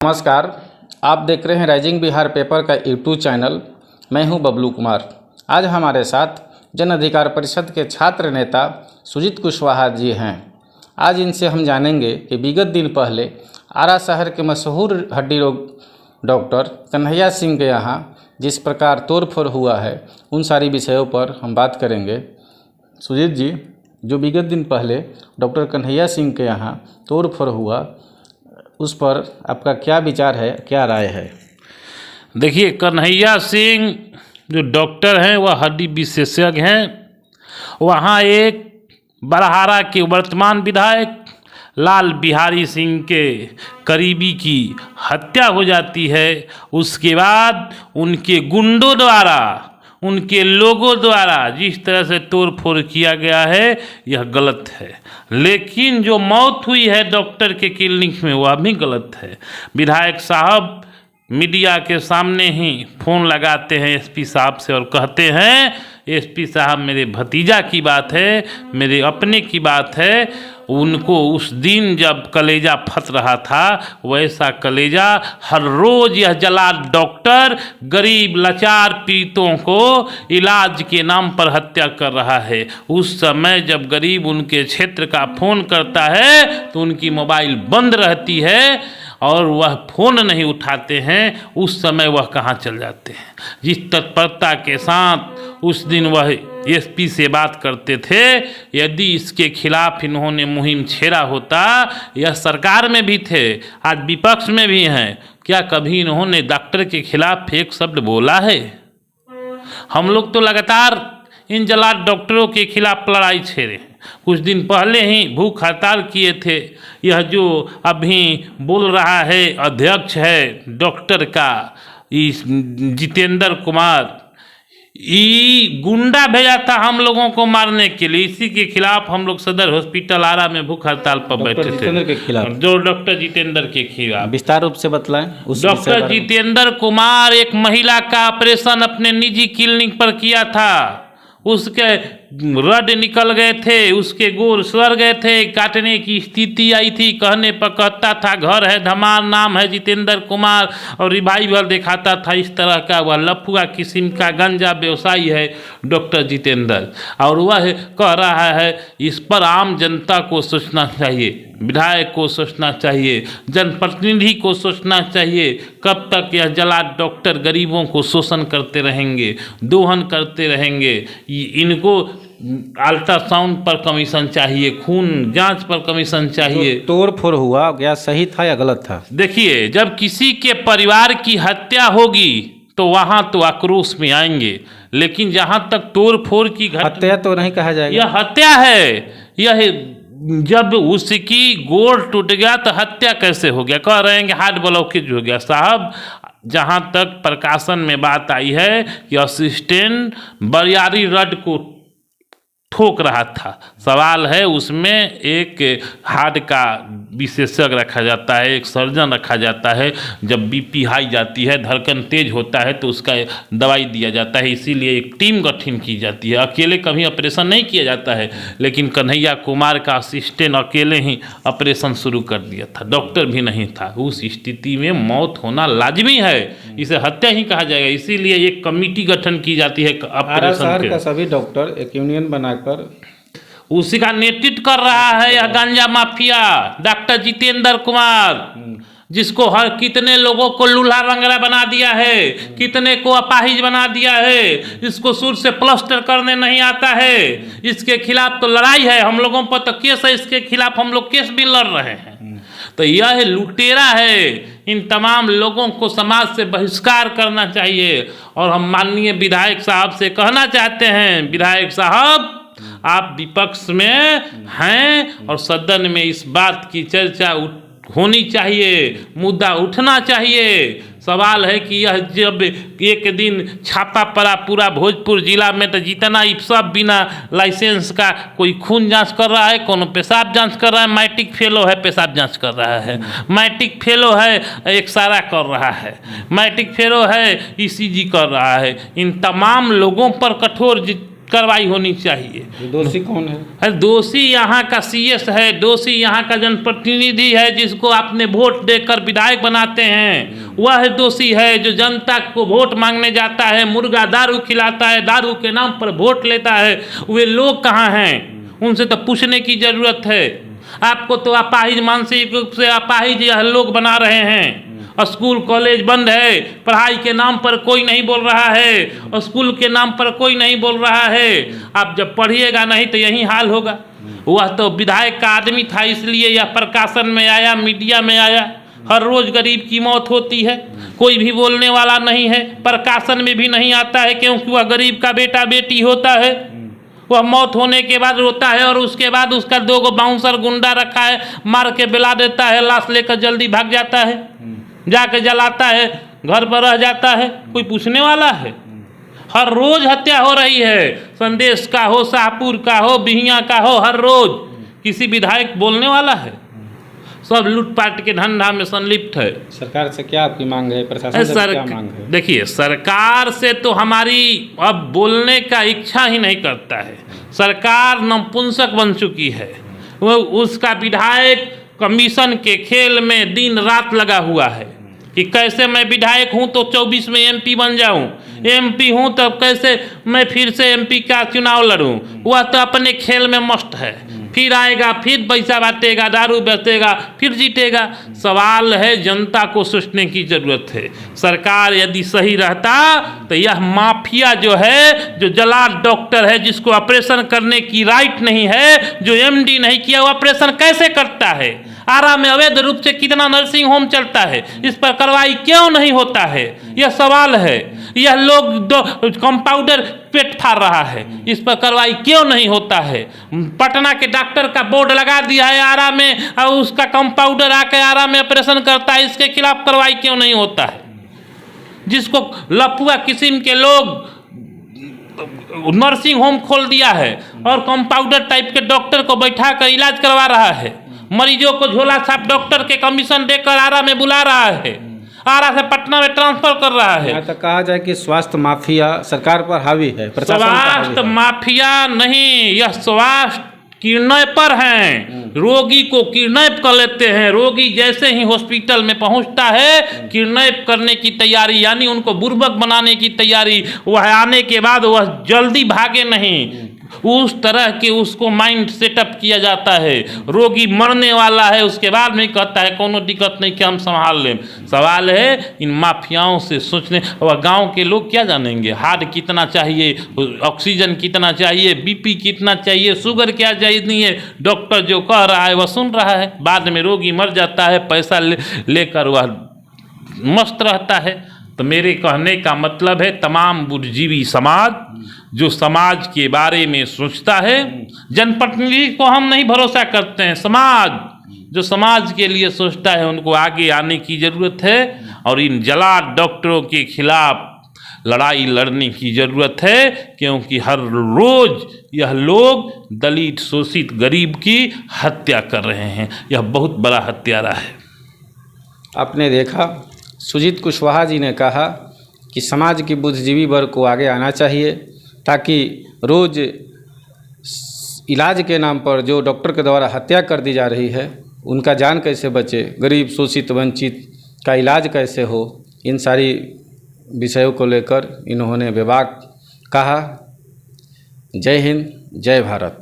नमस्कार, आप देख रहे हैं राइजिंग बिहार पेपर का यूट्यूब चैनल। मैं हूं बबलू कुमार। आज हमारे साथ जन अधिकार परिषद के छात्र नेता सुजीत कुशवाहा जी हैं। आज इनसे हम जानेंगे कि विगत दिन पहले आरा शहर के मशहूर हड्डी रोग डॉक्टर कन्हैया सिंह के यहाँ जिस प्रकार तोड़फोड़ हुआ है, उन सारी विषयों पर हम बात करेंगे। सुजीत जी, जो विगत दिन पहले डॉक्टर कन्हैया सिंह के यहाँ तोड़फोड़ हुआ, उस पर आपका क्या विचार है, क्या राय है? देखिए, कन्हैया सिंह जो डॉक्टर हैं वह हड्डी विशेषज्ञ हैं। वहाँ एक बड़हारा के वर्तमान विधायक लाल बिहारी सिंह के करीबी की हत्या हो जाती है। उसके बाद उनके गुंडों द्वारा, उनके लोगों द्वारा जिस तरह से तोड़फोड़ किया गया है, यह गलत है। लेकिन जो मौत हुई है डॉक्टर के क्लिनिक में, वह भी गलत है। विधायक साहब मीडिया के सामने ही फ़ोन लगाते हैं एसपी साहब से और कहते हैं, एसपी साहब मेरे भतीजा की बात है, मेरे अपने की बात है। उनको उस दिन जब कलेजा फंस रहा था, वैसा कलेजा हर रोज़ यह जला डॉक्टर गरीब लाचार पीड़ितों को इलाज के नाम पर हत्या कर रहा है। उस समय जब गरीब उनके क्षेत्र का फ़ोन करता है तो उनकी मोबाइल बंद रहती है और वह फ़ोन नहीं उठाते हैं। उस समय वह कहाँ चल जाते हैं। जिस तत्परता के साथ उस दिन वह एसपी से बात करते थे, यदि इसके खिलाफ इन्होंने मुहिम छेड़ा होता, यह सरकार में भी थे, आज विपक्ष में भी हैं, क्या कभी इन्होंने डॉक्टर के खिलाफ एक शब्द बोला है? हम लोग तो लगातार इन जलाद डॉक्टरों के खिलाफ लड़ाई छेड़े हैं। कुछ दिन पहले ही भूख हड़ताल किए थे। यह जो अभी बोल रहा है अध्यक्ष है डॉक्टर का, इस जितेंद्र कुमार, ये गुंडा भेजा था हम लोगों को मारने के लिए। इसी के खिलाफ हम लोग सदर हॉस्पिटल आरा में भूख हड़ताल पर बैठे थे। जितेंद्र के खिलाफ, जो डॉक्टर जितेंद्र के खिलाफ विस्तार रूप से बतलाएं। डॉक्टर जितेंद्र कुमार एक महिला का ऑपरेशन अपने निजी क्लिनिक पर किया था। उसके रड निकल गए थे, उसके गोर सड़ गए थे, काटने की स्थिति आई थी। कहने पर कहता था घर है धमार, नाम है जितेंद्र कुमार, और रिवाइवल दिखाता था। इस तरह का वह लफुआ किस्म का गंजा व्यवसायी है डॉक्टर जितेंद्र। और वह कह रहा है, इस पर आम जनता को सोचना चाहिए, विधायक को सोचना चाहिए, जनप्रतिनिधि को सोचना चाहिए। कब तक यह जलाद डॉक्टर गरीबों को शोषण करते रहेंगे, दोहन करते रहेंगे? इनको अल्ट्रासाउंड पर कमीशन चाहिए, खून जांच पर कमीशन चाहिए। तोड़फोड़ हुआ, क्या सही था या गलत था? देखिए, जब किसी के परिवार की हत्या होगी तो वहाँ तो आक्रोश में आएंगे, लेकिन जहाँ तक तोड़फोड़ की हत्या तो नहीं कहा जाएगा। यह हत्या है। यह जब उसकी गोड़ टूट गया तो हत्या कैसे हो गया? कह रहे हैं कि हार्ट ब्लॉकेज हो गया। साहब, जहाँ तक प्रकाशन में बात आई है कि असिस्टेंट बरियारी रड को ठोक रहा था। सवाल है, उसमें एक हार्ट का विशेषज्ञ रखा जाता है, एक सर्जन रखा जाता है। जब बीपी हाई जाती है, धड़कन तेज होता है, तो उसका दवाई दिया जाता है। इसीलिए एक टीम गठन की जाती है। अकेले कभी ऑपरेशन नहीं किया जाता है, लेकिन कन्हैया कुमार का असिस्टेंट अकेले ही ऑपरेशन शुरू कर दिया था, डॉक्टर भी नहीं था। उस स्थिति में मौत होना लाजमी है, इसे हत्या ही कहा जाएगा। इसीलिए एक कमेटी गठन की जाती है ऑपरेशन का। सभी डॉक्टर एक यूनियन बनाकर उसी का नेतृत्व कर रहा है यह गांजा माफिया डॉक्टर जितेंद्र कुमार, जिसको हर कितने लोगों को लूल्हा लंगड़ा बना दिया है, कितने को अपाहिज बना दिया है। इसको सुर से प्लास्टर करने नहीं आता है। इसके खिलाफ तो लड़ाई है, हम लोगों पर तो केस है, इसके खिलाफ हम लोग केस भी लड़ रहे हैं। तो यह लुटेरा है। इन तमाम लोगों को समाज से बहिष्कार करना चाहिए। और हम माननीय विधायक साहब से कहना चाहते हैं, विधायक साहब, आप विपक्ष में हैं और सदन में इस बात की चर्चा होनी चाहिए, मुद्दा उठना चाहिए। सवाल है कि यह जब एक दिन छापा पड़ा पूरा भोजपुर जिला में, तो जितना सब बिना लाइसेंस का कोई खून जांच कर रहा है, कोनो पेशाब जांच कर रहा है, मैट्रिक फेलो है पेशाब जांच कर रहा है, मैट्रिक फेलो है एक्सरा कर रहा है, मैट्रिक फेलो है ईसीजी कर रहा है। इन तमाम लोगों पर कठोर कार्रवाई होनी चाहिए। दोषी कौन है? दोषी यहाँ का CS है, दोषी यहाँ का जनप्रतिनिधि है जिसको आपने वोट देकर विधायक बनाते हैं, वह दोषी है जो जनता को वोट मांगने जाता है, मुर्गा दारू खिलाता है, दारू के नाम पर वोट लेता है। वे लोग कहाँ हैं? उनसे तो पूछने की ज़रूरत है। आपको तो अपाहिज, मानसिक रूप से अपाहिज यह लोग बना रहे हैं। स्कूल कॉलेज बंद है, पढ़ाई के नाम पर कोई नहीं बोल रहा है, स्कूल के नाम पर कोई नहीं बोल रहा है। आप जब पढ़िएगा नहीं तो यही हाल होगा। वह तो विधायक का आदमी था, इसलिए यह प्रकाशन में आया, मीडिया में आया। हर रोज़ गरीब की मौत होती है, कोई भी बोलने वाला नहीं है, प्रकाशन में भी नहीं आता है, क्योंकि वह गरीब का बेटा बेटी होता है। वह मौत होने के बाद रोता है और उसके बाद उसका 2 बाउंसर गुंडा रखा है, मार के बिला देता है, लाश लेकर जल्दी भाग जाता है, जाके जलाता है, घर पर रह जाता है। कोई पूछने वाला है? हर रोज हत्या हो रही है, संदेश का हो, शाहपुर का हो, बिहियां का हो, हर रोज। किसी विधायक बोलने वाला है? सब लूटपाट के धंधा में संलिप्त है। सरकार से क्या आपकी मांग है? प्रशासन से क्या मांग है? देखिए, सरकार से तो हमारी अब बोलने का इच्छा ही नहीं करता है। सरकार नपुंसक बन चुकी है। वो उसका विधायक कमीशन के खेल में दिन रात लगा हुआ है कि कैसे मैं विधायक हूं तो 24 में MP बन जाऊं, MP हूं तो कैसे मैं फिर से MP का चुनाव लड़ूं। वह तो अपने खेल में मस्त है। फिर आएगा, फिर पैसा बांटेगा, दारू बेचेगा, फिर जीतेगा। सवाल है, जनता को सोचने की ज़रूरत है। सरकार यदि सही रहता तो यह माफिया जो है, जो जलाल डॉक्टर है, जिसको ऑपरेशन करने की राइट नहीं है, जो MD नहीं किया, वो ऑपरेशन कैसे करता है? आरा में अवैध रूप से कितना नर्सिंग होम चलता है, इस पर कार्रवाई क्यों नहीं होता है? यह सवाल है। यह लोग कंपाउंडर पेट फाड़ रहा है, इस पर कार्रवाई क्यों नहीं होता है? पटना के डॉक्टर का बोर्ड लगा दिया है आरा में, और उसका कंपाउंडर आके आरा में ऑपरेशन करता है, इसके खिलाफ कार्रवाई क्यों नहीं होता है? जिसको लफुआ किस्म के लोग नर्सिंग होम खोल दिया है और कंपाउंडर टाइप के डॉक्टर को बैठा कर इलाज करवा रहा है, मरीजों को झोला छाप डॉक्टर के कमीशन देकर आरा में बुला रहा है, आरा से पटना में ट्रांसफर कर रहा है। यहाँ तक कहा जाए कि स्वास्थ्य माफिया सरकार पर हावी है, प्रशासन पर हावी स्वास्थ्य है। माफिया नहीं, यह स्वास्थ्य किडनैपर हैं। रोगी को किडनैप कर लेते हैं। रोगी जैसे ही हॉस्पिटल में पहुंचता है, किडनैप करने की तैयारी, यानी उनको बुर्बक बनाने की तैयारी। वह आने के बाद वह जल्दी भागे नहीं, उस तरह के उसको माइंड सेटअप किया जाता है। रोगी मरने वाला है, उसके बाद में कहता है कोनो दिक्कत नहीं कि हम संभाल लें। सवाल है इन माफियाओं से सोचने। और गांव के लोग क्या जानेंगे? हार्ट कितना चाहिए, ऑक्सीजन कितना चाहिए, BP कितना चाहिए, शुगर क्या चाहिए नहीं है। डॉक्टर जो कह रहा है वह सुन रहा है, बाद में रोगी मर जाता है, पैसा लेकर वह मस्त रहता है। तो मेरे कहने का मतलब है, तमाम बुद्धिजीवी समाज जो समाज के बारे में सोचता है, जनप्रतिनिधि को हम नहीं भरोसा करते हैं, समाज जो समाज के लिए सोचता है, उनको आगे आने की ज़रूरत है और इन जलाल डॉक्टरों के खिलाफ लड़ाई लड़ने की ज़रूरत है, क्योंकि हर रोज़ यह लोग दलित शोषित गरीब की हत्या कर रहे हैं। यह बहुत बड़ा हत्यारा है। आपने देखा, सुजीत कुशवाहा जी ने कहा कि समाज की बुद्धिजीवी वर्ग को आगे आना चाहिए, ताकि रोज़ इलाज के नाम पर जो डॉक्टर के द्वारा हत्या कर दी जा रही है, उनका जान कैसे बचे, गरीब शोषित वंचित का इलाज कैसे हो। इन सारी विषयों को लेकर इन्होंने बेबाक कहा। जय हिंद, जय भारत।